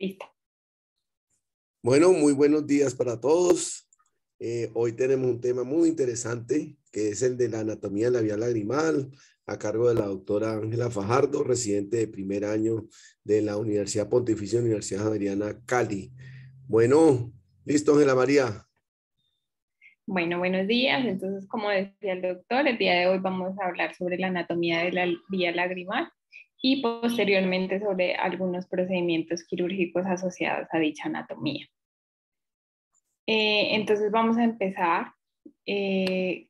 Listo. Bueno, muy buenos días para todos. Hoy tenemos un tema muy interesante, que es el de la anatomía de la vía lagrimal, a cargo de la doctora Ángela Fajardo, residente de primer año de la Universidad Pontificia Universidad Javeriana Cali. Bueno, listo, Ángela María. Bueno, buenos días. Entonces, como decía el doctor, el día de hoy vamos a hablar sobre la anatomía de la vía lagrimal y posteriormente sobre algunos procedimientos quirúrgicos asociados a dicha anatomía. Entonces vamos a empezar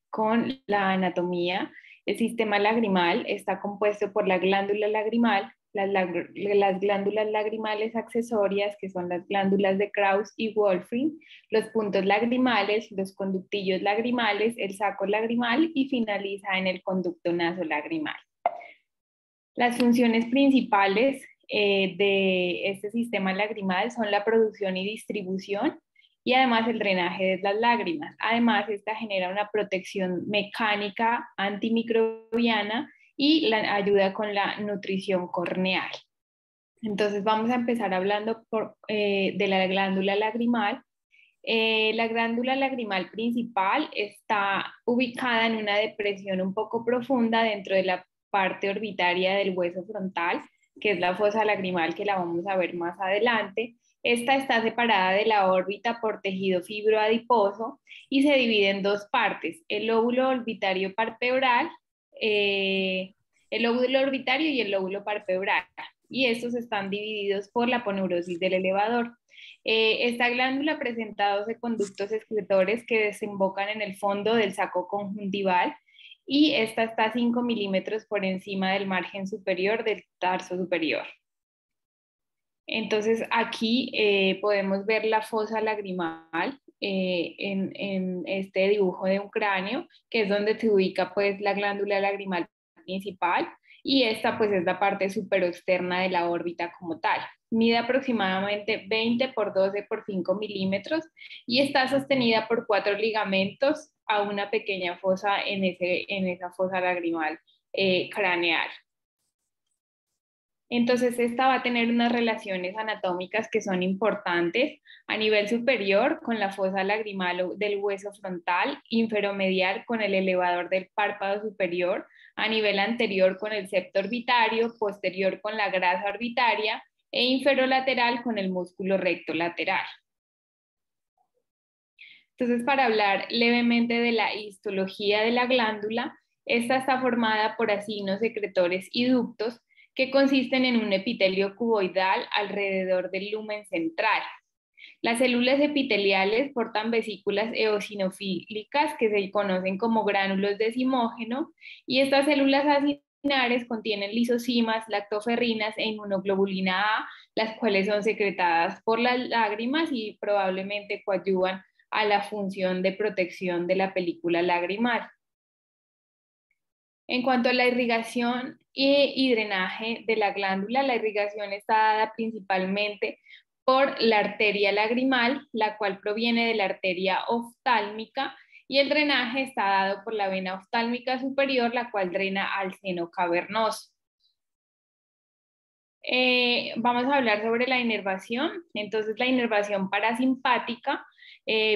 con la anatomía. El sistema lagrimal está compuesto por la glándula lagrimal, las glándulas lagrimales accesorias, que son las glándulas de Krauss y Wolfram, los puntos lagrimales, los conductillos lagrimales, el saco lagrimal y finaliza en el conducto nasolagrimal. Las funciones principales de este sistema lagrimal son la producción y distribución y además el drenaje de las lágrimas. Además, esta genera una protección mecánica antimicrobiana y la ayuda con la nutrición corneal. Entonces vamos a empezar hablando de la glándula lagrimal. La glándula lagrimal principal está ubicada en una depresión un poco profunda dentro de la parte orbitaria del hueso frontal, que es la fosa lagrimal, que la vamos a ver más adelante. Esta está separada de la órbita por tejido fibroadiposo y se divide en dos partes, el lóbulo orbitario parpebral, el lóbulo orbitario y el lóbulo parpebral, y estos están divididos por la aponeurosis del elevador. Esta glándula presenta 12 conductos excretores que desembocan en el fondo del saco conjuntival y esta está a 5 milímetros por encima del margen superior del tarso superior. Entonces aquí podemos ver la fosa lagrimal en este dibujo de un cráneo, que es donde se ubica pues la glándula lagrimal principal, y esta pues es la parte superoexterna de la órbita como tal. Mide aproximadamente 20 por 12 por 5 milímetros y está sostenida por 4 ligamentos a una pequeña fosa en esa fosa lagrimal craneal. Entonces, esta va a tener unas relaciones anatómicas que son importantes a nivel superior con la fosa lagrimal del hueso frontal, inferomedial con el elevador del párpado superior, a nivel anterior con el septo orbitario, posterior con la grasa orbitaria e inferolateral con el músculo recto lateral. Entonces, para hablar levemente de la histología de la glándula, esta está formada por acinos secretores y ductos que consisten en un epitelio cuboidal alrededor del lumen central. Las células epiteliales portan vesículas eosinofílicas que se conocen como gránulos de zimógeno, y estas células acinares contienen lisosimas, lactoferrinas e inmunoglobulina A, las cuales son secretadas por las lágrimas y probablemente coadyuvan a la función de protección de la película lagrimal. En cuanto a la irrigación y drenaje de la glándula, la irrigación está dada principalmente por la arteria lagrimal, la cual proviene de la arteria oftálmica, y el drenaje está dado por la vena oftálmica superior, la cual drena al seno cavernoso. Vamos a hablar sobre la inervación. Entonces, la inervación parasimpática,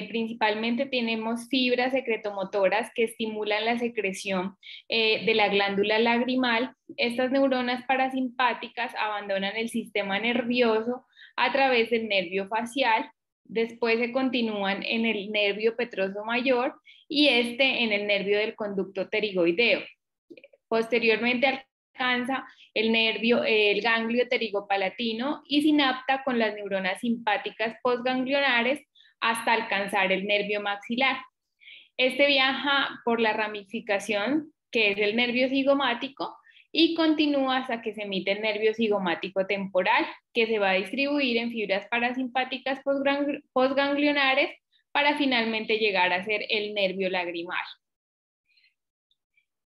principalmente tenemos fibras secretomotoras que estimulan la secreción de la glándula lagrimal. Estas neuronas parasimpáticas abandonan el sistema nervioso a través del nervio facial, después se continúan en el nervio petroso mayor y en el nervio del conducto pterigoideo. Posteriormente alcanza el ganglio pterigopalatino y sinapta con las neuronas simpáticas postganglionares hasta alcanzar el nervio maxilar. Este viaja por la ramificación, que es el nervio cigomático, y continúa hasta que se emite el nervio cigomático temporal, que se va a distribuir en fibras parasimpáticas postganglionares para finalmente llegar a ser el nervio lagrimal.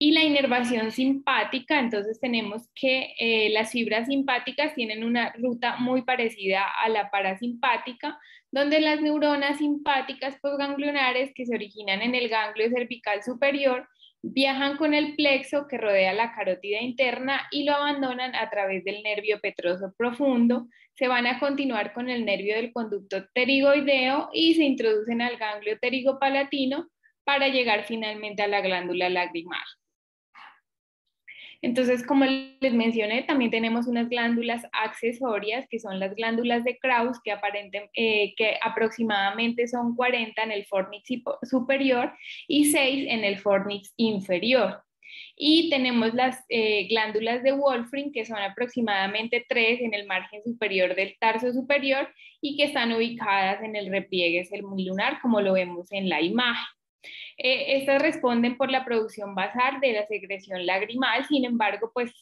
Y la inervación simpática, entonces tenemos que las fibras simpáticas tienen una ruta muy parecida a la parasimpática, donde las neuronas simpáticas postganglionares que se originan en el ganglio cervical superior Viajan con el plexo que rodea la carótida interna y lo abandonan a través del nervio petroso profundo. Se van a continuar con el nervio del conducto pterigoideo y se introducen al ganglio pterigopalatino para llegar finalmente a la glándula lagrimal. Entonces, como les mencioné, también tenemos unas glándulas accesorias, que son las glándulas de Krauss, que aproximadamente son 40 en el fornix superior y 6 en el fornix inferior. Y tenemos las glándulas de Wolfram, que son aproximadamente 3 en el margen superior del tarso superior y que están ubicadas en el repliegue semilunar, como lo vemos en la imagen. Estas responden por la producción basal de la secreción lagrimal, sin embargo, pues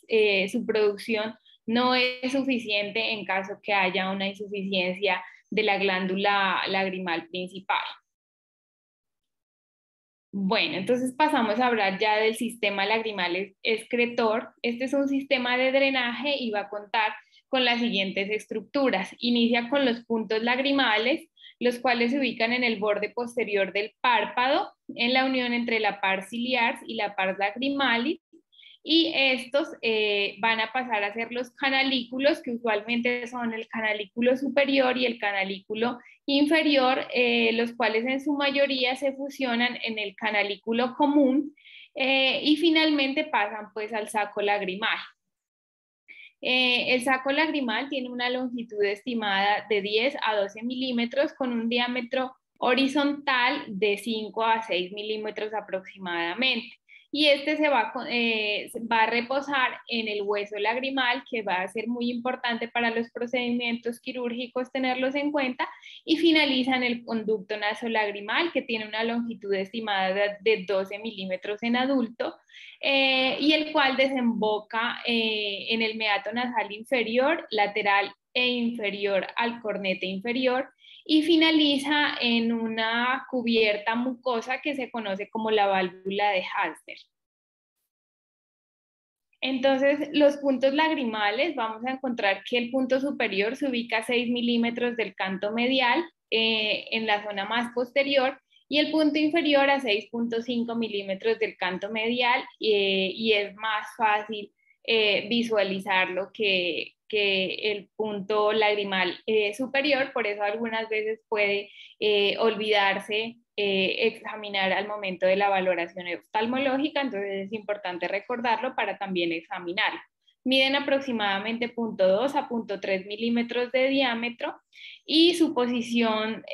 su producción no es suficiente en caso que haya una insuficiencia de la glándula lagrimal principal. Bueno, entonces pasamos a hablar ya del sistema lagrimal excretor. Este es un sistema de drenaje y va a contar con las siguientes estructuras. Inicia con los puntos lagrimales, los cuales se ubican en el borde posterior del párpado, en la unión entre la pars ciliaris y la pars lagrimalis, y estos van a pasar a ser los canalículos, que usualmente son el canalículo superior y el canalículo inferior, los cuales en su mayoría se fusionan en el canalículo común y finalmente pasan pues al saco lagrimal. El saco lagrimal tiene una longitud estimada de 10 a 12 milímetros con un diámetro horizontal de 5 a 6 milímetros aproximadamente. Y este va a reposar en el hueso lagrimal, que va a ser muy importante para los procedimientos quirúrgicos tenerlos en cuenta, y finaliza en el conducto nasolagrimal, que tiene una longitud estimada de 12 milímetros en adulto, y el cual desemboca en el meato nasal inferior, lateral e inferior al cornete inferior, y finaliza en una cubierta mucosa que se conoce como la válvula de Halsner. Entonces, los puntos lagrimales, vamos a encontrar que el punto superior se ubica a 6 milímetros del canto medial en la zona más posterior, y el punto inferior a 6.5 milímetros del canto medial, y es más fácil visualizarlo que el punto lagrimal superior. Por eso algunas veces puede olvidarse examinar al momento de la valoración oftalmológica, entonces es importante recordarlo para también examinarlo. Miden aproximadamente 0.2 a 0.3 milímetros de diámetro y su posición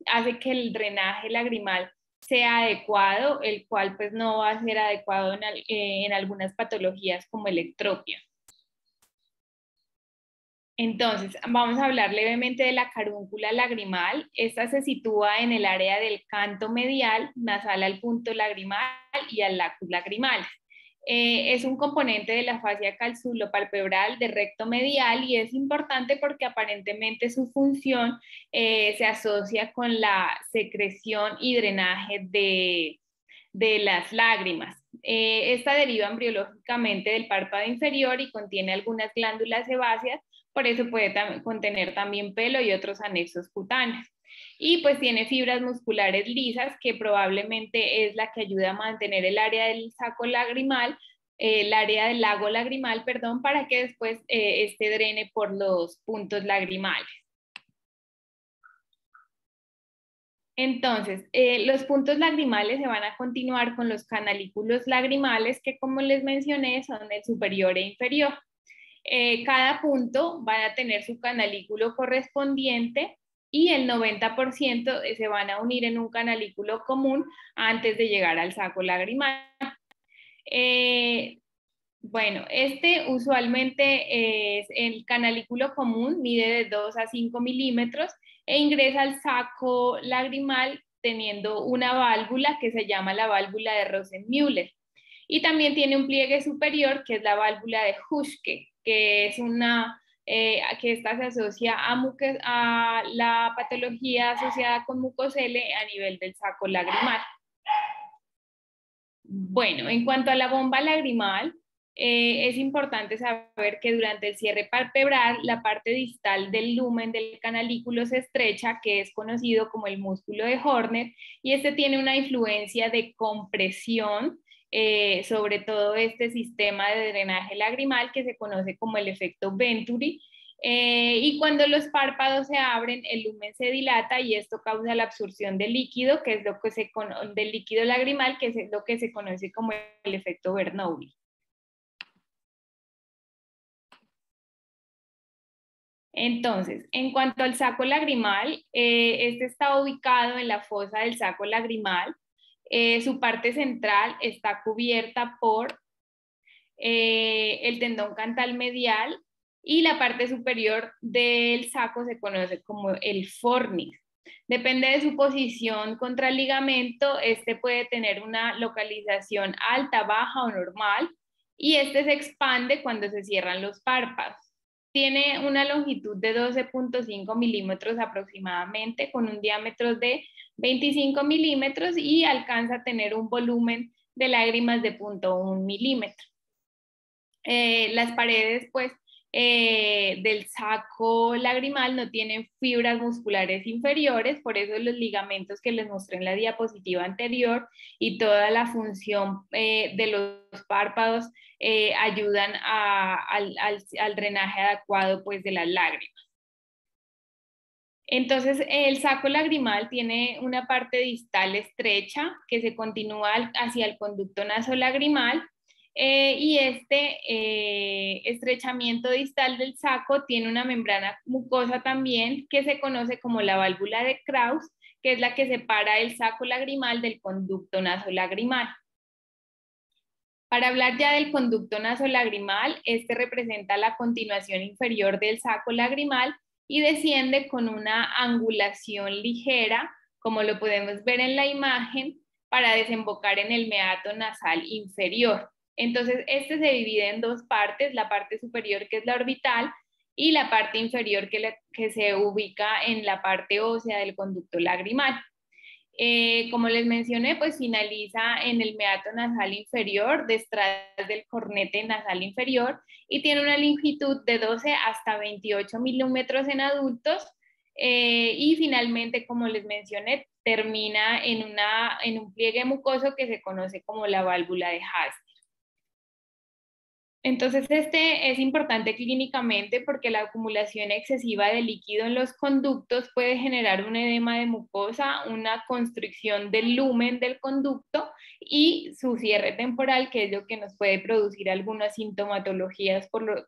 hace que el drenaje lagrimal sea adecuado, el cual pues no va a ser adecuado en algunas patologías como el ectropia. Entonces, vamos a hablar levemente de la carúncula lagrimal. Esta se sitúa en el área del canto medial, nasal al punto lagrimal y al lacus lagrimal. Es un componente de la fascia calzulopalpebral del recto medial y es importante porque aparentemente su función se asocia con la secreción y drenaje de las lágrimas. Esta deriva embriológicamente del párpado inferior y contiene algunas glándulas sebáceas, por eso puede contener también pelo y otros anexos cutáneos. Y pues tiene fibras musculares lisas, que probablemente es la que ayuda a mantener el área del saco lagrimal, el área del lago lagrimal, perdón, para que después este drene por los puntos lagrimales. Entonces, los puntos lagrimales se van a continuar con los canalículos lagrimales, que como les mencioné son el superior e inferior. Cada punto van a tener su canalículo correspondiente y el 90% se van a unir en un canalículo común antes de llegar al saco lagrimal. Bueno, este usualmente es el canalículo común, mide de 2 a 5 milímetros e ingresa al saco lagrimal teniendo una válvula que se llama la válvula de Rosenmüller. Y también tiene un pliegue superior que es la válvula de Huschke, que es que esta se asocia a la patología asociada con mucosele a nivel del saco lagrimal. Bueno, en cuanto a la bomba lagrimal, es importante saber que durante el cierre palpebral, la parte distal del lumen del canalículo se estrecha, que es conocido como el músculo de Horner, y este tiene una influencia de compresión sobre todo este sistema de drenaje lagrimal que se conoce como el efecto Venturi. Y cuando los párpados se abren, el lumen se dilata y esto causa la absorción del líquido, que es lo que del líquido lagrimal, que es lo que se conoce como el efecto Bernoulli. Entonces, en cuanto al saco lagrimal, este está ubicado en la fosa del saco lagrimal. Su parte central está cubierta por el tendón cantal medial y la parte superior del saco se conoce como el fornix. Depende de su posición contra el ligamento, este puede tener una localización alta, baja o normal, y este se expande cuando se cierran los párpados. Tiene una longitud de 12.5 milímetros aproximadamente, con un diámetro de 25 milímetros y alcanza a tener un volumen de lágrimas de 0.1 milímetro. Las paredes, pues, del saco lagrimal no tienen fibras musculares inferiores, por eso los ligamentos que les mostré en la diapositiva anterior y toda la función de los párpados ayudan al drenaje adecuado, pues, de las lágrimas. Entonces, el saco lagrimal tiene una parte distal estrecha que se continúa hacia el conducto nasolagrimal. Y este estrechamiento distal del saco tiene una membrana mucosa también que se conoce como la válvula de Krauss, que es la que separa el saco lagrimal del conducto nasolagrimal. Para hablar ya del conducto nasolagrimal, este representa la continuación inferior del saco lagrimal y desciende con una angulación ligera, como lo podemos ver en la imagen, para desembocar en el meato nasal inferior. Entonces, este se divide en dos partes, la parte superior que es la orbital y la parte inferior que se ubica en la parte ósea del conducto lagrimal. Como les mencioné, pues finaliza en el meato nasal inferior, detrás del cornete nasal inferior y tiene una longitud de 12 hasta 28 milímetros en adultos y finalmente, como les mencioné, termina en un pliegue mucoso que se conoce como la válvula de Hasner. Entonces, este es importante clínicamente porque la acumulación excesiva de líquido en los conductos puede generar un edema de mucosa, una constricción del lumen del conducto y su cierre temporal, que es lo que nos puede producir algunas sintomatologías por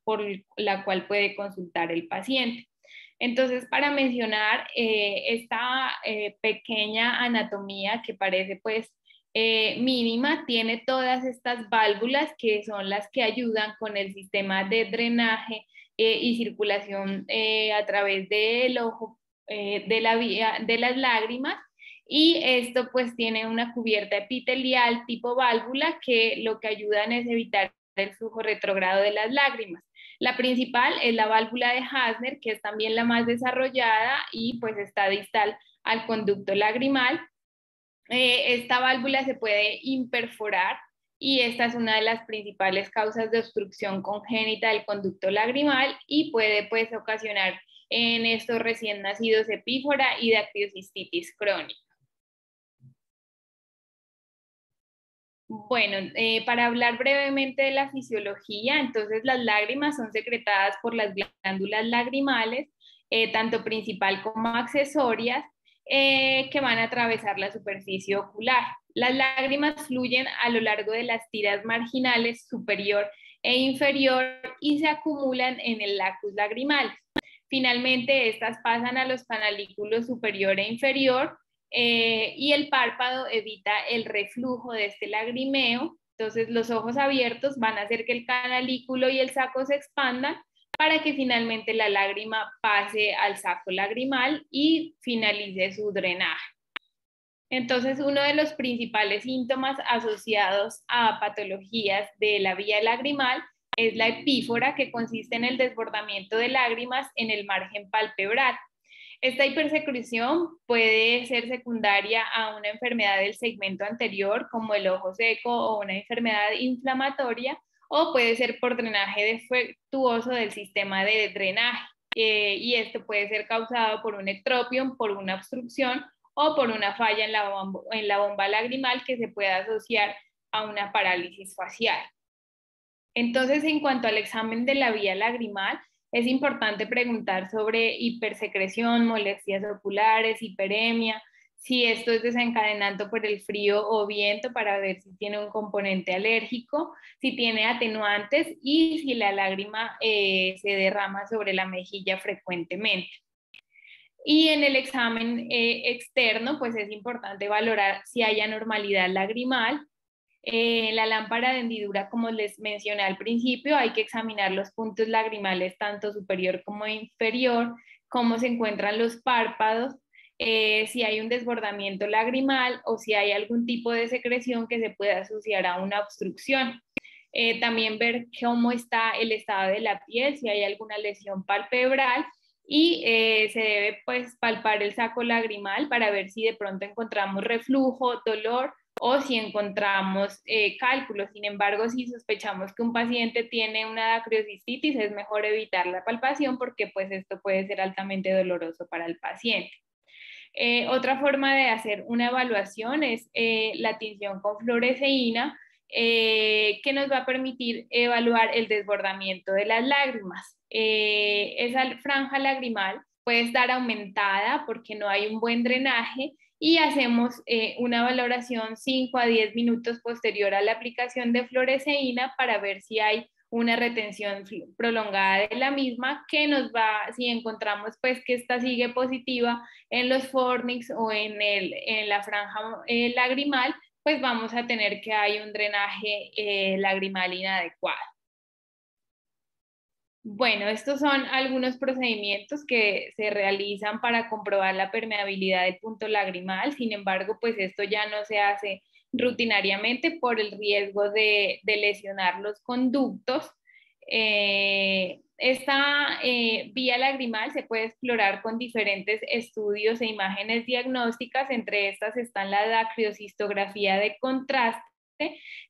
la cual puede consultar el paciente. Entonces, para mencionar esta pequeña anatomía que parece pues mínima, tiene todas estas válvulas que son las que ayudan con el sistema de drenaje y circulación a través del ojo, de la vía de las lágrimas, y esto pues tiene una cubierta epitelial tipo válvula que lo que ayudan es evitar el flujo retrógrado de las lágrimas. La principal es la válvula de Hasner, que es también la más desarrollada y pues está distal al conducto lagrimal. Esta válvula se puede imperforar y esta es una de las principales causas de obstrucción congénita del conducto lagrimal y puede pues ocasionar en estos recién nacidos epífora y dactiocistitis crónica. Bueno, para hablar brevemente de la fisiología, entonces las lágrimas son secretadas por las glándulas lagrimales, tanto principal como accesorias, que van a atravesar la superficie ocular. Las lágrimas fluyen a lo largo de las tiras marginales superior e inferior y se acumulan en el lacus lagrimalis. Finalmente, estas pasan a los canalículos superior e inferior, y el párpado evita el reflujo de este lagrimeo. Entonces, los ojos abiertos van a hacer que el canalículo y el saco se expandan para que finalmente la lágrima pase al saco lagrimal y finalice su drenaje. Entonces, uno de los principales síntomas asociados a patologías de la vía lagrimal es la epífora, que consiste en el desbordamiento de lágrimas en el margen palpebral. Esta hipersecreción puede ser secundaria a una enfermedad del segmento anterior, como el ojo seco o una enfermedad inflamatoria, o puede ser por drenaje defectuoso del sistema de drenaje. Y esto puede ser causado por un ectropion, por una obstrucción o por una falla en la bomba lagrimal que se puede asociar a una parálisis facial. Entonces, en cuanto al examen de la vía lagrimal, es importante preguntar sobre hipersecreción, molestias oculares, hiperemia, si esto es desencadenante por el frío o viento para ver si tiene un componente alérgico, si tiene atenuantes y si la lágrima se derrama sobre la mejilla frecuentemente. Y en el examen externo, pues es importante valorar si hay anormalidad lagrimal. La lámpara de hendidura, como les mencioné al principio, hay que examinar los puntos lagrimales tanto superior como inferior, cómo se encuentran los párpados, si hay un desbordamiento lagrimal o si hay algún tipo de secreción que se pueda asociar a una obstrucción. También ver cómo está el estado de la piel, si hay alguna lesión palpebral y se debe pues palpar el saco lagrimal para ver si de pronto encontramos reflujo, dolor o si encontramos cálculos. Sin embargo, si sospechamos que un paciente tiene una dacriocistitis, es mejor evitar la palpación porque pues esto puede ser altamente doloroso para el paciente. Otra forma de hacer una evaluación es la tinción con fluoresceína, que nos va a permitir evaluar el desbordamiento de las lágrimas. Esa franja lagrimal puede estar aumentada porque no hay un buen drenaje y hacemos una valoración 5 a 10 minutos posterior a la aplicación de fluoresceína para ver si hay una retención prolongada de la misma, que nos va, si encontramos pues que esta sigue positiva en los fornix o en la franja lagrimal, pues vamos a tener que hay un drenaje lagrimal inadecuado. Bueno, estos son algunos procedimientos que se realizan para comprobar la permeabilidad del punto lagrimal. Sin embargo, pues esto ya no se hace rutinariamente por el riesgo de lesionar los conductos. Esta vía lagrimal se puede explorar con diferentes estudios e imágenes diagnósticas. Entre estas están la dacriocistografía de contraste,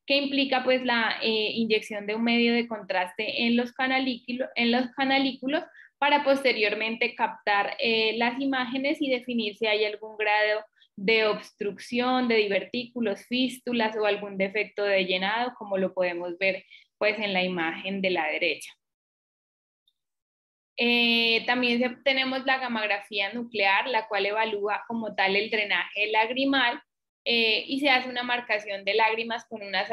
que implica pues la inyección de un medio de contraste en los canalículos para posteriormente captar las imágenes y definir si hay algún grado de obstrucción, de divertículos, fístulas o algún defecto de llenado, como lo podemos ver pues en la imagen de la derecha. También tenemos la gammagrafía nuclear, la cual evalúa como tal el drenaje lagrimal y se hace una marcación de lágrimas con una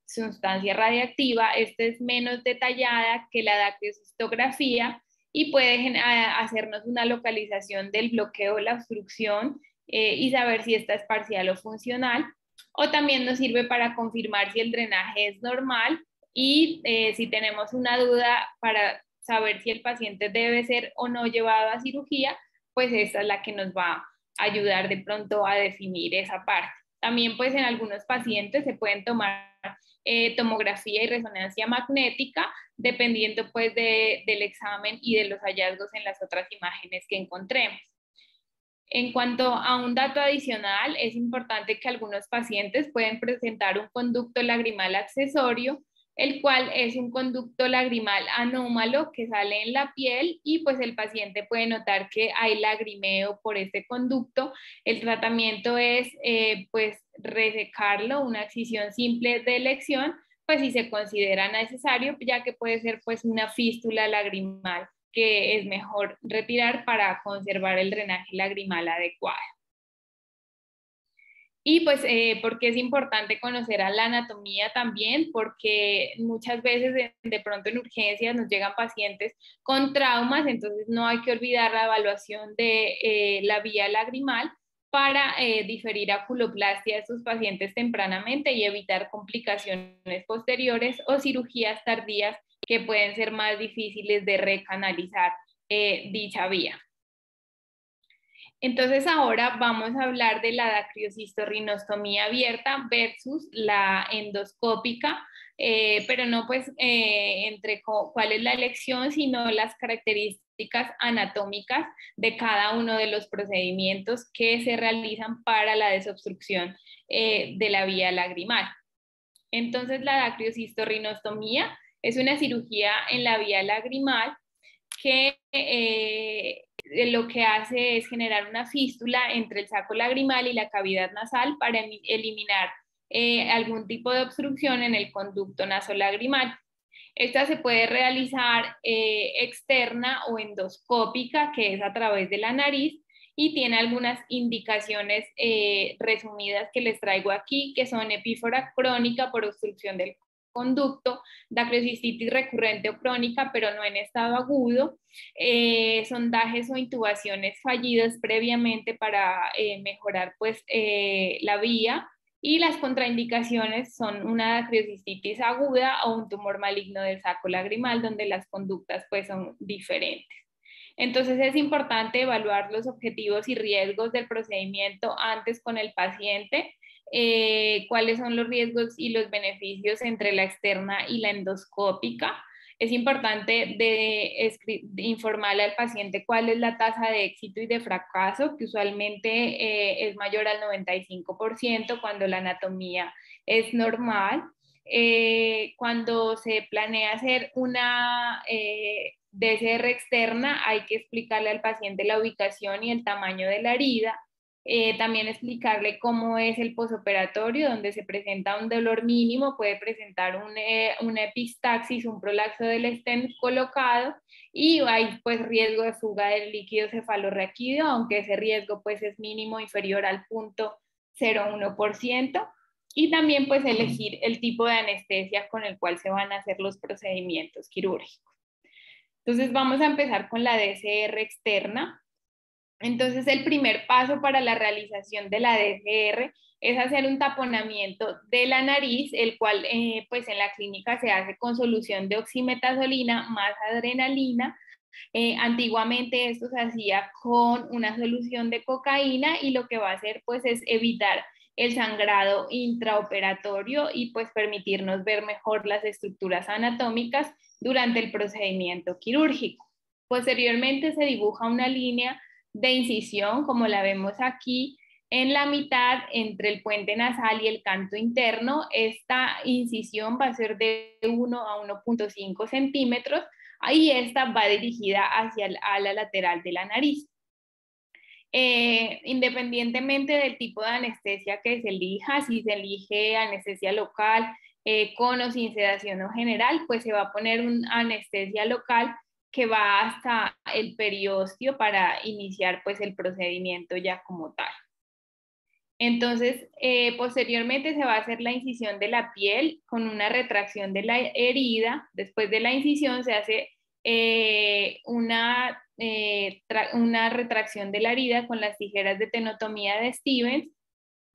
sustancia radiactiva. Esta es menos detallada que la dacriocistografía y puede hacernos una localización del bloqueo o la obstrucción y saber si esta es parcial o funcional. O también nos sirve para confirmar si el drenaje es normal y si tenemos una duda para saber si el paciente debe ser o no llevado a cirugía, pues esta es la que nos va a ayudar de pronto a definir esa parte. También pues en algunos pacientes se pueden tomar tomografía y resonancia magnética, dependiendo pues del examen y de los hallazgos en las otras imágenes que encontremos. En cuanto a un dato adicional, es importante que algunos pacientes pueden presentar un conducto lagrimal accesorio, el cual es un conducto lagrimal anómalo que sale en la piel y pues el paciente puede notar que hay lagrimeo por este conducto. El tratamiento es pues resecarlo, una excisión simple de elección, pues si se considera necesario, ya que puede ser pues una fístula lagrimal que es mejor retirar para conservar el drenaje lagrimal adecuado. Y pues, porque es importante conocer a la anatomía también, porque muchas veces de pronto en urgencias nos llegan pacientes con traumas, entonces no hay que olvidar la evaluación de la vía lagrimal para diferir aculoplastia de sus pacientes tempranamente y evitar complicaciones posteriores o cirugías tardías que pueden ser más difíciles de recanalizar dicha vía. Entonces ahora vamos a hablar de la dacriocisto-rinostomía abierta versus la endoscópica, pero no pues entre cuál es la elección, sino las características anatómicas de cada uno de los procedimientos que se realizan para la desobstrucción de la vía lagrimal. Entonces la dacriocisto-rinostomía es una cirugía en la vía lagrimal que lo que hace es generar una fístula entre el saco lagrimal y la cavidad nasal para eliminar algún tipo de obstrucción en el conducto nasolagrimal. Esta se puede realizar externa o endoscópica, que es a través de la nariz, y tiene algunas indicaciones resumidas que les traigo aquí, que son epífora crónica por obstrucción del conducto, dacrocistitis recurrente o crónica, pero no en estado agudo, sondajes o intubaciones fallidas previamente para mejorar pues la vía, y las contraindicaciones son una dacrocistitis aguda o un tumor maligno del saco lagrimal, donde las conductas pues son diferentes. Entonces es importante evaluar los objetivos y riesgos del procedimiento antes con el paciente, cuáles son los riesgos y los beneficios entre la externa y la endoscópica. Es importante de informarle al paciente cuál es la tasa de éxito y de fracaso, que usualmente es mayor al 95% cuando la anatomía es normal. Cuando se planea hacer una DCR externa, hay que explicarle al paciente la ubicación y el tamaño de la herida. También explicarle cómo es el posoperatorio, donde se presenta un dolor mínimo, puede presentar una epistaxis, un prolapso del stent colocado, y hay pues riesgo de fuga del líquido cefalorraquídeo, aunque ese riesgo pues es mínimo, inferior al 0.01%. Y también pues elegir el tipo de anestesia con el cual se van a hacer los procedimientos quirúrgicos. Entonces vamos a empezar con la DCR externa. Entonces el primer paso para la realización de la DCR es hacer un taponamiento de la nariz, el cual pues en la clínica se hace con solución de oximetazolina más adrenalina. Antiguamente esto se hacía con una solución de cocaína, y lo que va a hacer pues es evitar el sangrado intraoperatorio y pues permitirnos ver mejor las estructuras anatómicas durante el procedimiento quirúrgico. Posteriormente se dibuja una línea de incisión, como la vemos aquí, en la mitad entre el puente nasal y el canto interno. Esta incisión va a ser de 1 a 1.5 centímetros, y esta va dirigida hacia el ala lateral de la nariz. Independientemente del tipo de anestesia que se elija, si se elige anestesia local, con o sin sedación o general, pues se va a poner una anestesia local que va hasta el periósteo para iniciar pues el procedimiento ya como tal. Entonces, posteriormente se va a hacer la incisión de la piel con una retracción de la herida. Después de la incisión se hace una retracción de la herida con las tijeras de tenotomía de Stevens,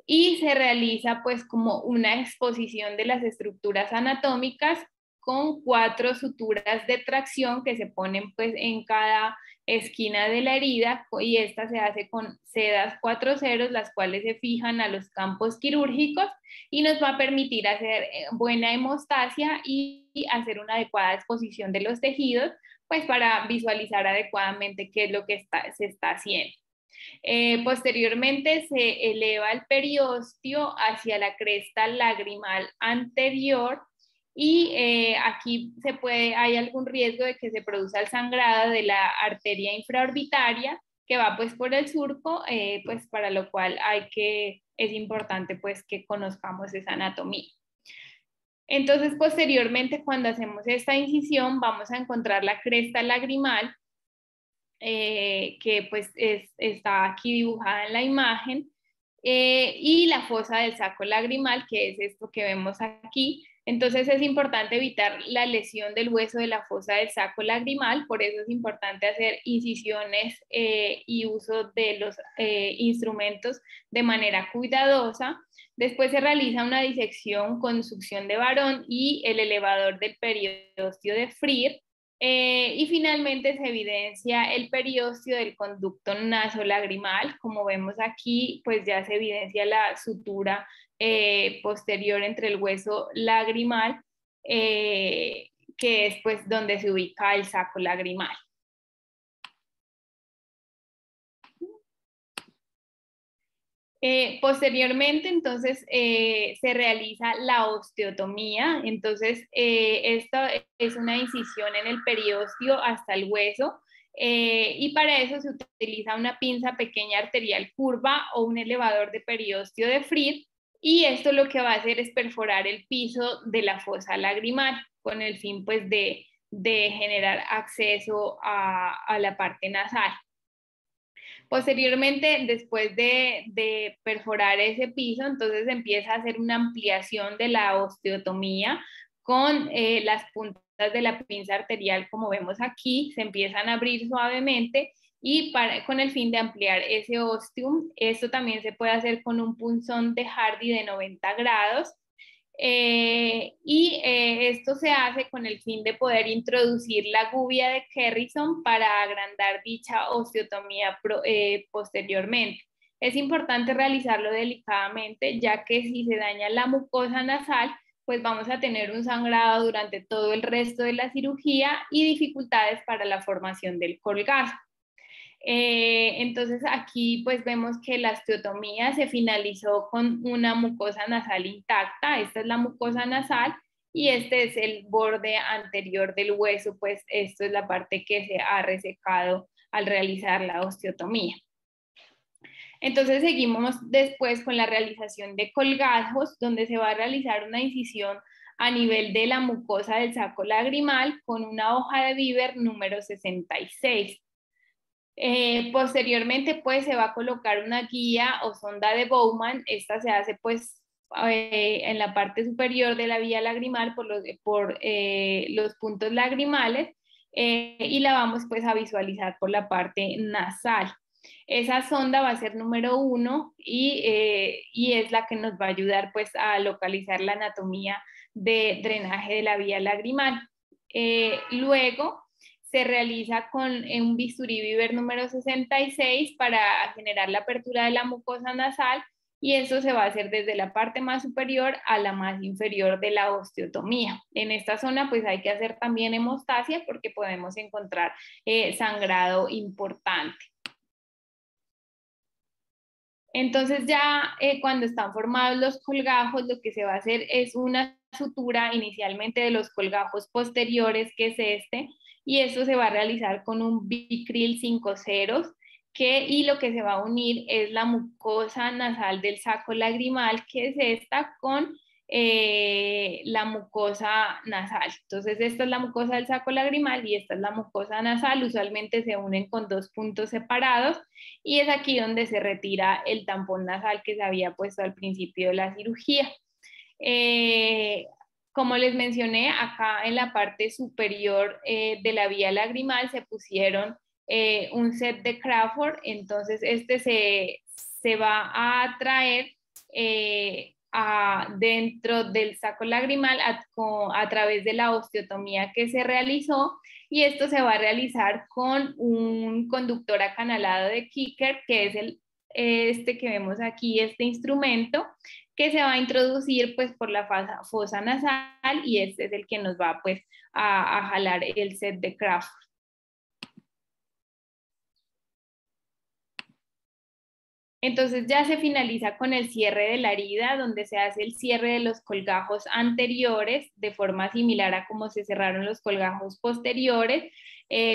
y se realiza pues como una exposición de las estructuras anatómicas con 4 suturas de tracción que se ponen pues en cada esquina de la herida, y esta se hace con sedas 4-0, las cuales se fijan a los campos quirúrgicos y nos va a permitir hacer buena hemostasia y hacer una adecuada exposición de los tejidos, pues para visualizar adecuadamente qué es lo que se está haciendo. Posteriormente se eleva el periósteo hacia la cresta lagrimal anterior, y aquí hay algún riesgo de que se produzca el sangrado de la arteria infraorbitaria que va pues por el surco, pues para lo cual es importante pues que conozcamos esa anatomía. Entonces posteriormente, cuando hacemos esta incisión, vamos a encontrar la cresta lagrimal, que pues está aquí dibujada en la imagen, y la fosa del saco lagrimal, que es esto que vemos aquí. Entonces es importante evitar la lesión del hueso de la fosa del saco lagrimal, por eso es importante hacer incisiones y uso de los instrumentos de manera cuidadosa. Después se realiza una disección con succión de Varón y el elevador del periósteo de Freer. Y finalmente se evidencia el periósteo del conducto nasolagrimal. Como vemos aquí, pues ya se evidencia la sutura posterior entre el hueso lagrimal, que es pues donde se ubica el saco lagrimal. Posteriormente, entonces, se realiza la osteotomía. Entonces, esta es una incisión en el periósteo hasta el hueso, y para eso se utiliza una pinza pequeña arterial curva o un elevador de periósteo de Freer, y esto lo que va a hacer es perforar el piso de la fosa lagrimal con el fin pues de generar acceso a la parte nasal. Posteriormente, después de perforar ese piso, entonces empieza a hacer una ampliación de la osteotomía con las puntas de la pinza arterial, como vemos aquí, se empiezan a abrir suavemente y con el fin de ampliar ese ostium. Esto también se puede hacer con un punzón de Hardy de 90 grados. Esto se hace con el fin de poder introducir la gubia de Kerrison para agrandar dicha osteotomía posteriormente. Es importante realizarlo delicadamente, ya que si se daña la mucosa nasal, pues vamos a tener un sangrado durante todo el resto de la cirugía y dificultades para la formación del colgajo. Entonces aquí pues vemos que la osteotomía se finalizó con una mucosa nasal intacta. Esta es la mucosa nasal y este es el borde anterior del hueso, pues esto es la parte que se ha resecado al realizar la osteotomía. Entonces seguimos después con la realización de colgajos, donde se va a realizar una incisión a nivel de la mucosa del saco lagrimal con una hoja de Beaver número 66. Posteriormente pues se va a colocar una guía o sonda de Bowman. Esta se hace pues en la parte superior de la vía lagrimal por los puntos lagrimales y la vamos pues a visualizar por la parte nasal. Esa sonda va a ser número 1 y es la que nos va a ayudar pues a localizar la anatomía de drenaje de la vía lagrimal. Luego se realiza con un bisturí Beaver número 66 para generar la apertura de la mucosa nasal y esto se va a hacer desde la parte más superior a la más inferior de la osteotomía. En esta zona pues hay que hacer también hemostasia porque podemos encontrar sangrado importante. Entonces ya cuando están formados los colgajos, lo que se va a hacer es una sutura inicialmente de los colgajos posteriores, que es este, y esto se va a realizar con un Bicril 5 ceros, y lo que se va a unir es la mucosa nasal del saco lagrimal, que es esta, con la mucosa nasal. Entonces esta es la mucosa del saco lagrimal y esta es la mucosa nasal. Usualmente se unen con 2 puntos separados y es aquí donde se retira el tampón nasal que se había puesto al principio de la cirugía. Como les mencioné, acá en la parte superior de la vía lagrimal se pusieron un set de Crawford, entonces este se va a traer dentro del saco lagrimal a través de la osteotomía que se realizó, y esto se va a realizar con un conductor acanalado de Kicker, que es este que vemos aquí, este instrumento, que se va a introducir pues por la fosa nasal, y este es el que nos va pues a jalar el set de Crawford. Entonces ya se finaliza con el cierre de la herida, donde se hace el cierre de los colgajos anteriores de forma similar a como se cerraron los colgajos posteriores,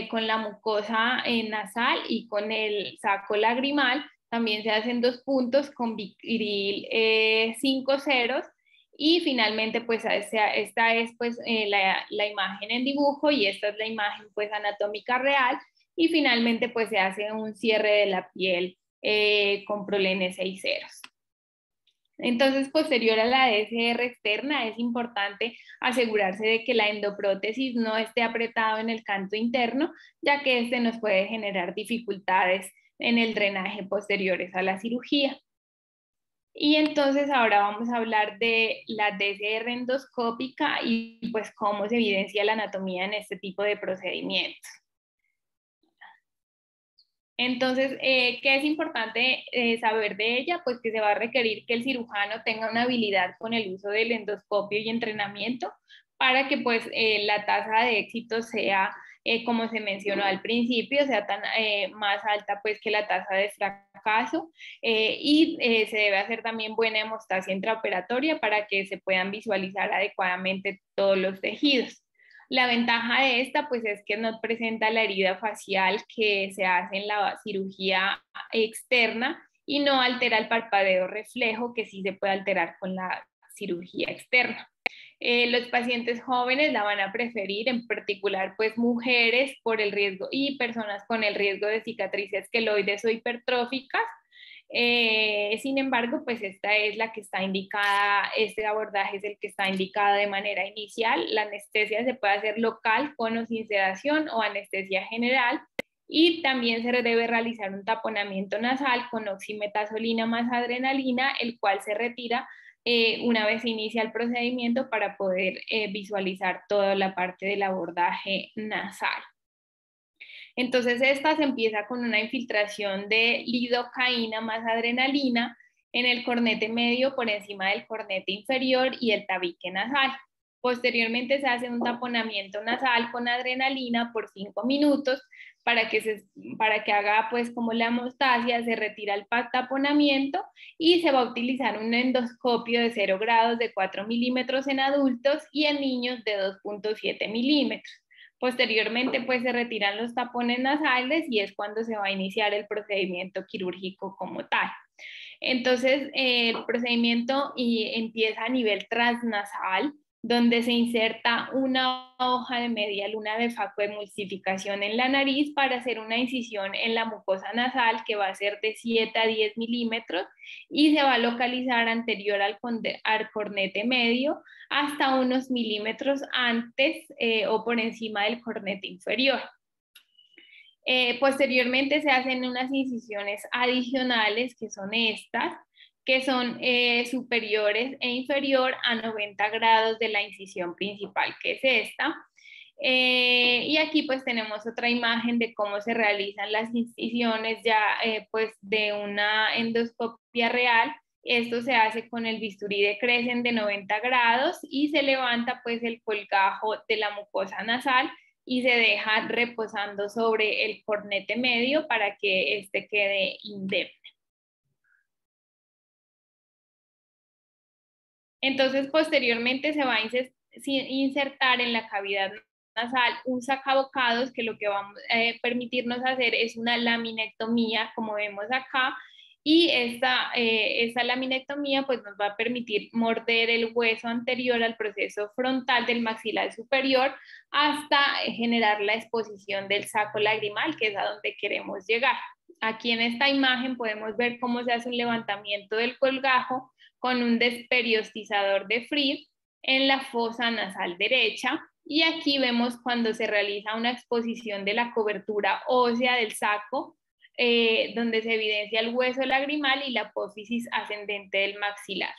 con la mucosa nasal y con el saco lagrimal. También se hacen 2 puntos con Bicril 5 ceros. Y finalmente, pues esta es pues la imagen en dibujo y esta es la imagen pues anatómica real. Y finalmente, pues se hace un cierre de la piel con Prolene 6 ceros. Entonces, posterior a la DSR externa, es importante asegurarse de que la endoprótesis no esté apretado en el canto interno, ya que este nos puede generar dificultades en el drenaje posteriores a la cirugía. Y entonces ahora vamos a hablar de la DSR endoscópica y pues cómo se evidencia la anatomía en este tipo de procedimientos. Entonces, ¿qué es importante saber de ella? Pues que se va a requerir que el cirujano tenga una habilidad con el uso del endoscopio y entrenamiento para que pues la tasa de éxito sea, como se mencionó al principio, sea tan más alta pues que la tasa de fracaso, y se debe hacer también buena hemostasia intraoperatoria para que se puedan visualizar adecuadamente todos los tejidos. La ventaja de esta pues es que no presenta la herida facial que se hace en la cirugía externa y no altera el parpadeo reflejo, que sí se puede alterar con la cirugía externa. Los pacientes jóvenes la van a preferir, en particular pues mujeres por el riesgo y personas con el riesgo de cicatrices queloides o hipertróficas. Sin embargo, pues esta es la que está indicada, este abordaje es el que está indicado de manera inicial. La anestesia se puede hacer local con o sin sedación o anestesia general, y también se debe realizar un taponamiento nasal con oximetazolina más adrenalina, el cual se retira una vez se inicia el procedimiento para poder visualizar toda la parte del abordaje nasal. Entonces esta se empieza con una infiltración de lidocaína más adrenalina en el cornete medio por encima del cornete inferior y el tabique nasal. Posteriormente se hace un taponamiento nasal con adrenalina por 5 minutos para que haga pues como la hemostasia, se retira el taponamiento y se va a utilizar un endoscopio de 0 grados de 4 milímetros en adultos y en niños de 2.7 milímetros. Posteriormente, pues se retiran los tapones nasales y es cuando se va a iniciar el procedimiento quirúrgico como tal. Entonces, el procedimiento empieza a nivel transnasal, donde se inserta una hoja de media luna de facoemulsificación en la nariz para hacer una incisión en la mucosa nasal que va a ser de 7 a 10 milímetros y se va a localizar anterior al cornete medio hasta unos milímetros antes o por encima del cornete inferior. Posteriormente se hacen unas incisiones adicionales, que son estas, que son superiores e inferior a 90 grados de la incisión principal, que es esta. Y aquí pues tenemos otra imagen de cómo se realizan las incisiones ya pues de una endoscopia real. Esto se hace con el bisturí de Crescent de 90 grados y se levanta pues el colgajo de la mucosa nasal y se deja reposando sobre el cornete medio para que este quede indemne. Entonces, posteriormente se va a insertar en la cavidad nasal un sacabocados que lo que va a permitirnos hacer es una laminectomía, como vemos acá, y esta laminectomía pues nos va a permitir morder el hueso anterior al proceso frontal del maxilar superior hasta generar la exposición del saco lagrimal, que es a donde queremos llegar. Aquí en esta imagen podemos ver cómo se hace un levantamiento del colgajo con un desperiostizador de Fried en la fosa nasal derecha, y aquí vemos cuando se realiza una exposición de la cobertura ósea del saco, donde se evidencia el hueso lagrimal y la apófisis ascendente del maxilar.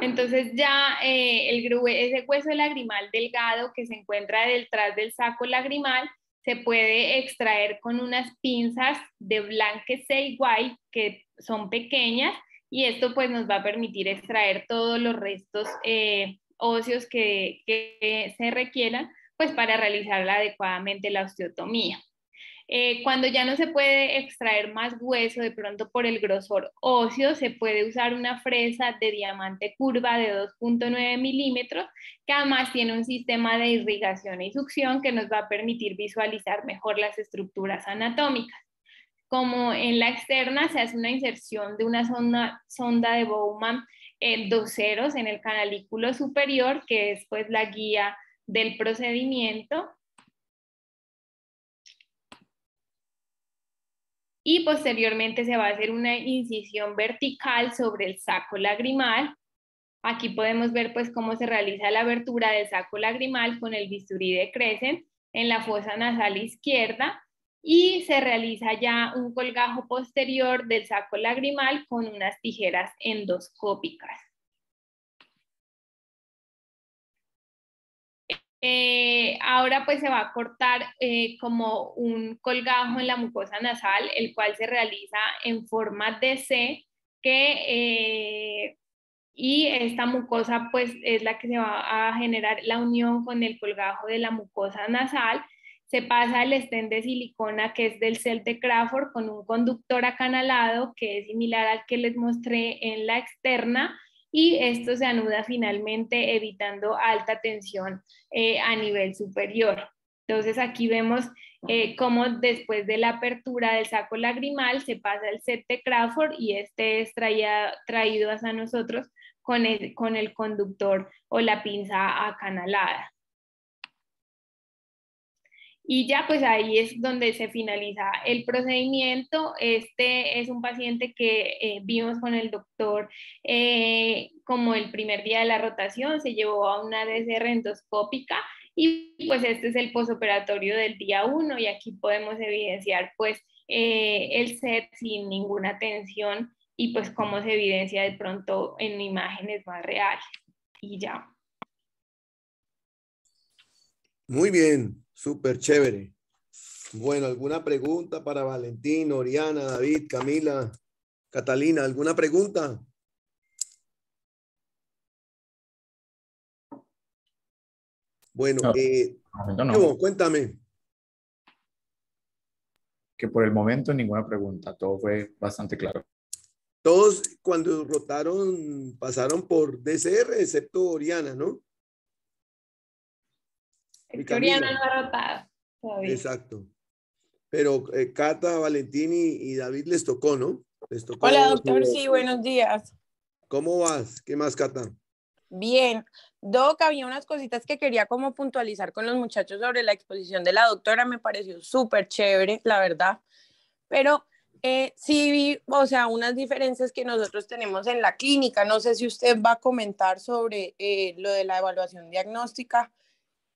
Entonces ya ese hueso lagrimal delgado que se encuentra detrás del saco lagrimal se puede extraer con unas pinzas de Blanquet White que son pequeñas, y esto pues nos va a permitir extraer todos los restos óseos que se requieran pues para realizar adecuadamente la osteotomía. Cuando ya no se puede extraer más hueso, de pronto por el grosor óseo, se puede usar una fresa de diamante curva de 2.9 milímetros, que además tiene un sistema de irrigación y succión que nos va a permitir visualizar mejor las estructuras anatómicas. Como en la externa se hace una inserción de una sonda de Bowman en 2 ceros en el canalículo superior, que es pues la guía del procedimiento. Y posteriormente se va a hacer una incisión vertical sobre el saco lagrimal. Aquí podemos ver pues cómo se realiza la abertura del saco lagrimal con el bisturí de Crescent en la fosa nasal izquierda, y se realiza ya un colgajo posterior del saco lagrimal con unas tijeras endoscópicas. Ahora pues se va a cortar como un colgajo en la mucosa nasal, el cual se realiza en forma de C, y esta mucosa pues es la que se va a generar la unión con el colgajo de la mucosa nasal. Se pasa el stent de silicona, que es del CELT de Crawford, con un conductor acanalado que es similar al que les mostré en la externa, y esto se anuda finalmente evitando alta tensión a nivel superior. Entonces aquí vemos cómo después de la apertura del saco lagrimal se pasa el set de Crawford y este es traído hacia nosotros con el conductor o la pinza acanalada. Y ya pues ahí es donde se finaliza el procedimiento. Este es un paciente que vimos con el doctor como el primer día de la rotación, se llevó a una DCR endoscópica y pues este es el posoperatorio del día 1 y aquí podemos evidenciar pues el set sin ninguna tensión y pues cómo se evidencia de pronto en imágenes más reales. Y ya. Muy bien, súper chévere. Bueno, ¿alguna pregunta para Valentín, Oriana, David, Camila, Catalina? ¿Alguna pregunta? Bueno, no. Cuéntame. Que por el momento ninguna pregunta, todo fue bastante claro. Todos cuando rotaron pasaron por DCR, excepto Oriana, ¿no? Oriana no ha rotado todavía. Exacto. Pero Cata, Valentín y David les tocó, ¿no? Les tocó. Hola, doctor. Sí, buenos días. ¿Cómo vas? ¿Qué más, Cata? Bien. Doc, había unas cositas que quería como puntualizar con los muchachos sobre la exposición de la doctora. Me pareció súper chévere, la verdad. Pero sí vi, o sea, unas diferencias que nosotros tenemos en la clínica. No sé si usted va a comentar sobre lo de la evaluación diagnóstica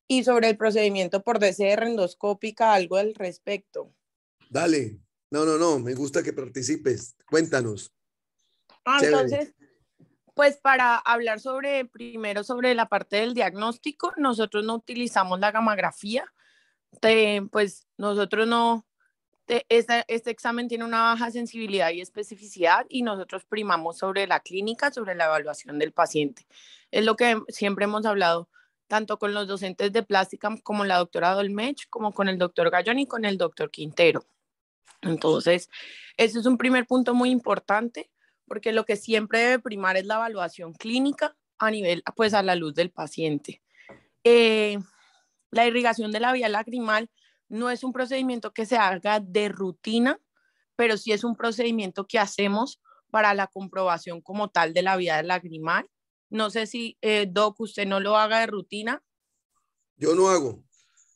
y sobre el procedimiento por DCR endoscópica, algo al respecto. Dale. No, me gusta que participes. Cuéntanos. Entonces, pues para hablar primero sobre la parte del diagnóstico, nosotros no utilizamos la gamografía, pues nosotros no, este examen tiene una baja sensibilidad y especificidad y nosotros primamos sobre la clínica, sobre la evaluación del paciente. Es lo que siempre hemos hablado, tanto con los docentes de plástica como la doctora Dolmech, como con el doctor Gallón y con el doctor Quintero. Entonces, ese es un primer punto muy importante, porque lo que siempre debe primar es la evaluación clínica a nivel, pues a la luz del paciente. La irrigación de la vía lagrimal no es un procedimiento que se haga de rutina, pero sí es un procedimiento que hacemos para la comprobación como tal de la vía lagrimal. No sé si, Doc, usted no lo haga de rutina. Yo no hago.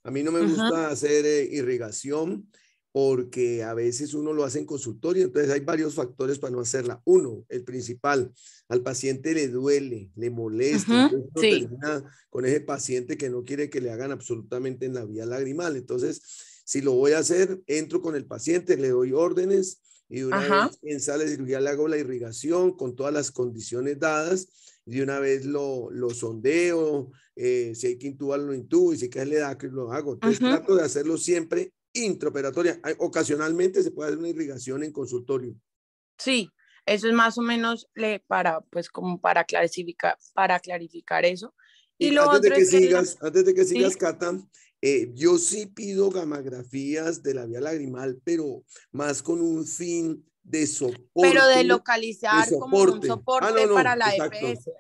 A mí no me gusta hacer irrigación porque a veces uno lo hace en consultorio, entonces hay varios factores para no hacerla. Uno, el principal, al paciente le duele, le molesta, entonces uno termina con ese paciente que no quiere que le hagan absolutamente en la vía lagrimal. Entonces, si lo voy a hacer, entro con el paciente, le doy órdenes y de una vez en sala de cirugía le hago la irrigación con todas las condiciones dadas y de una vez lo sondeo, si hay que intubarlo, lo intubo y si hay que darle DACRI, lo hago. Entonces trato de hacerlo siempre intraoperatoria. Ocasionalmente se puede hacer una irrigación en consultorio. Sí, eso es más o menos pues como para clarificar eso. Y lo antes otro antes de que sigas, ¿sí? Cata, yo sí pido gamografías de la vía lagrimal, pero más con un fin de soporte. Pero de localizar de como un soporte para la exacto, EPS.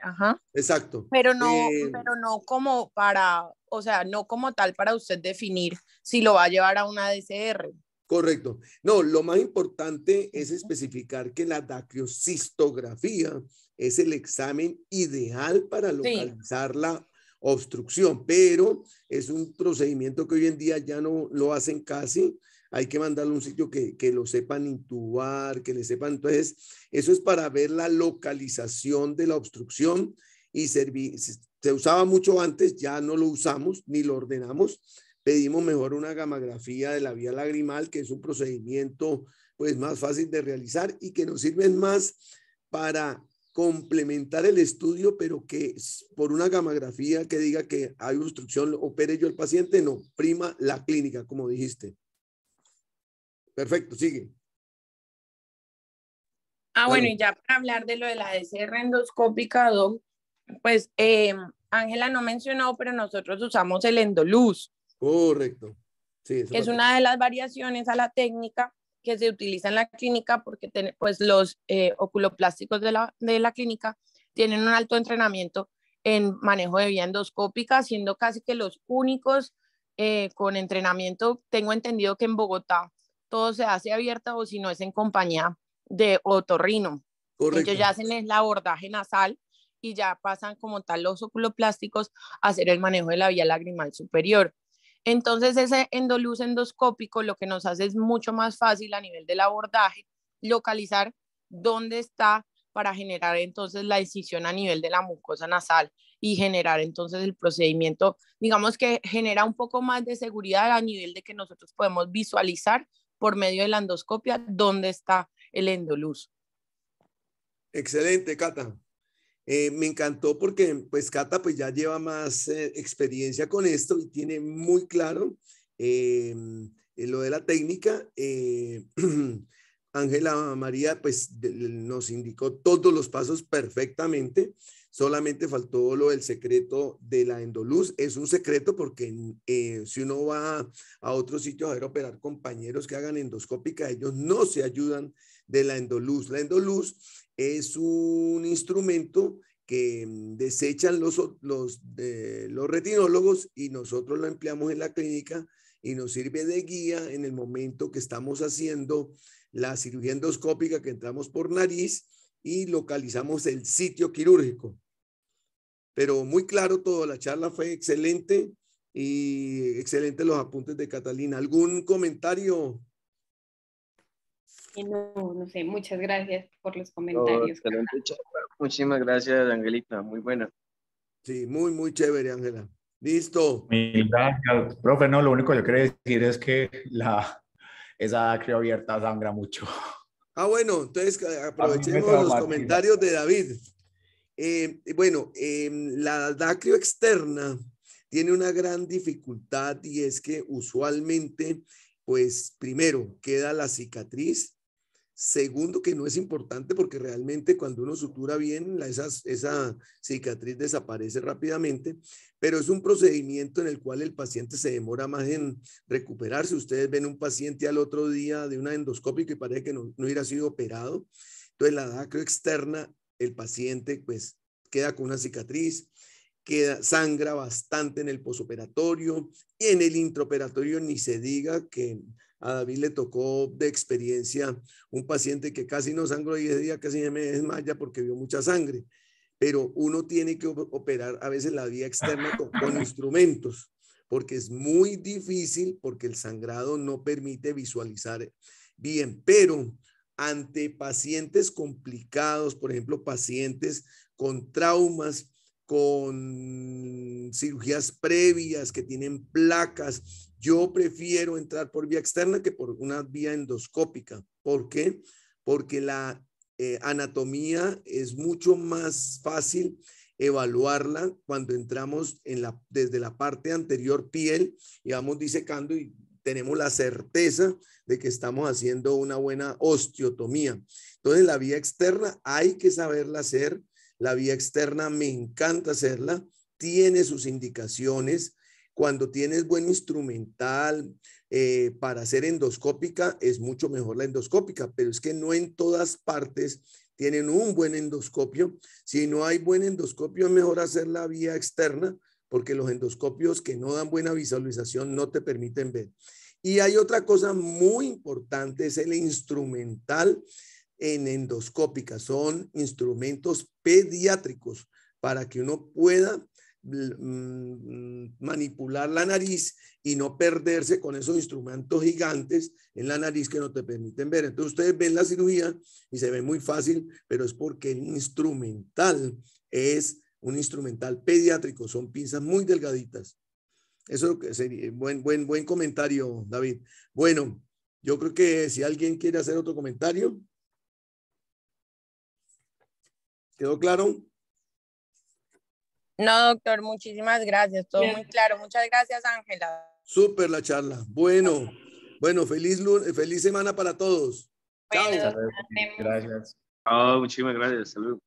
Exacto. Pero no como para, o sea, no como tal para usted definir si lo va a llevar a una DCR. Correcto. No, lo más importante es especificar que la dacriocistografía es el examen ideal para localizar la obstrucción, pero es un procedimiento que hoy en día ya no lo hacen casi. Hay que mandarle a un sitio que lo sepan intubar, que le sepan. Entonces, eso es para ver la localización de la obstrucción y se usaba mucho antes, ya no lo usamos ni lo ordenamos. Pedimos mejor una gamografía de la vía lagrimal, que es un procedimiento pues más fácil de realizar y que nos sirven más para complementar el estudio, pero que por una gamografía que diga que hay obstrucción, opere yo el paciente, no, prima la clínica, como dijiste. Perfecto, sigue. Bueno, y ya para hablar de lo de la DCR endoscópica, Doc, pues Ángela no mencionó, pero nosotros usamos el endoluz. Correcto. Sí, es una de las variaciones a la técnica que se utiliza en la clínica porque pues los oculoplásticos de la clínica tienen un alto entrenamiento en manejo de vía endoscópica, siendo casi que los únicos con entrenamiento. Tengo entendido que en Bogotá todo se hace abierta o si no es en compañía de otorrino. Correcto. Ellos ya hacen el abordaje nasal y ya pasan como tal los oculoplásticos a hacer el manejo de la vía lagrimal superior. Entonces ese endoluz endoscópico lo que nos hace es mucho más fácil a nivel del abordaje localizar dónde está para generar entonces la incisión a nivel de la mucosa nasal y generar entonces el procedimiento, digamos que genera un poco más de seguridad a nivel de que nosotros podemos visualizar por medio de la endoscopia dónde está el endoluz. Excelente, Cata. Me encantó porque pues Cata pues ya lleva más experiencia con esto y tiene muy claro lo de la técnica. Ángela María pues nos indicó todos los pasos perfectamente. Solamente faltó lo del secreto de la endoluz. Es un secreto porque si uno va a otro sitio a ver operar compañeros que hagan endoscópica, ellos no se ayudan de la endoluz. La endoluz es un instrumento que desechan los retinólogos y nosotros lo empleamos en la clínica y nos sirve de guía en el momento que estamos haciendo la cirugía endoscópica, que entramos por nariz y localizamos el sitio quirúrgico. Pero muy claro todo, la charla fue excelente y excelentes los apuntes de Catalina. ¿Algún comentario? No sé, muchas gracias por los comentarios. Muchísimas gracias, Angelita, muy buena. Sí, muy chévere, Ángela. Listo. Mil gracias, profe. No, lo único que yo quería decir es que esa acrio abierta sangra mucho. Ah, bueno, entonces aprovechemos los comentarios de David. La dacrio externa tiene una gran dificultad y es que usualmente, pues primero queda la cicatriz. Segundo, que no es importante porque realmente cuando uno sutura bien, esa cicatriz desaparece rápidamente, pero es un procedimiento en el cual el paciente se demora más en recuperarse. Ustedes ven un paciente al otro día de una endoscópica y parece que no hubiera sido operado. Entonces, la dacrio externa, el paciente pues queda con una cicatriz, sangra bastante en el posoperatorio y en el intraoperatorio ni se diga que a David le tocó de experiencia un paciente que casi no sangró y ese día casi me desmaya porque vio mucha sangre. Pero uno tiene que operar a veces la vía externa con instrumentos, porque es muy difícil, porque el sangrado no permite visualizar bien. Pero ante pacientes complicados, por ejemplo, pacientes con traumas, con cirugías previas que tienen placas, yo prefiero entrar por vía externa que por una vía endoscópica. ¿Por qué? Porque la anatomía es mucho más fácil evaluarla cuando entramos desde la parte anterior piel y vamos disecando y tenemos la certeza de que estamos haciendo una buena osteotomía. Entonces, la vía externa hay que saberla hacer. La vía externa me encanta hacerla, tiene sus indicaciones. Cuando tienes buen instrumental para hacer endoscópica, es mucho mejor la endoscópica, pero es que no en todas partes tienen un buen endoscopio. Si no hay buen endoscopio, es mejor hacer la vía externa, porque los endoscopios que no dan buena visualización no te permiten ver. Y hay otra cosa muy importante, es el instrumental en endoscópica. Son instrumentos pediátricos para que uno pueda manipular la nariz y no perderse con esos instrumentos gigantes en la nariz que no te permiten ver. Entonces ustedes ven la cirugía y se ve muy fácil, pero es porque el instrumental es un instrumental pediátrico, son pinzas muy delgaditas. Eso sería buen comentario, David. Bueno, yo creo que si alguien quiere hacer otro comentario. ¿Quedó claro? No, doctor, muchísimas gracias. Todo muy claro. Muchas gracias, Ángela. Súper la charla. Bueno, feliz semana para todos. Chao. Gracias. Muchísimas gracias. Salud.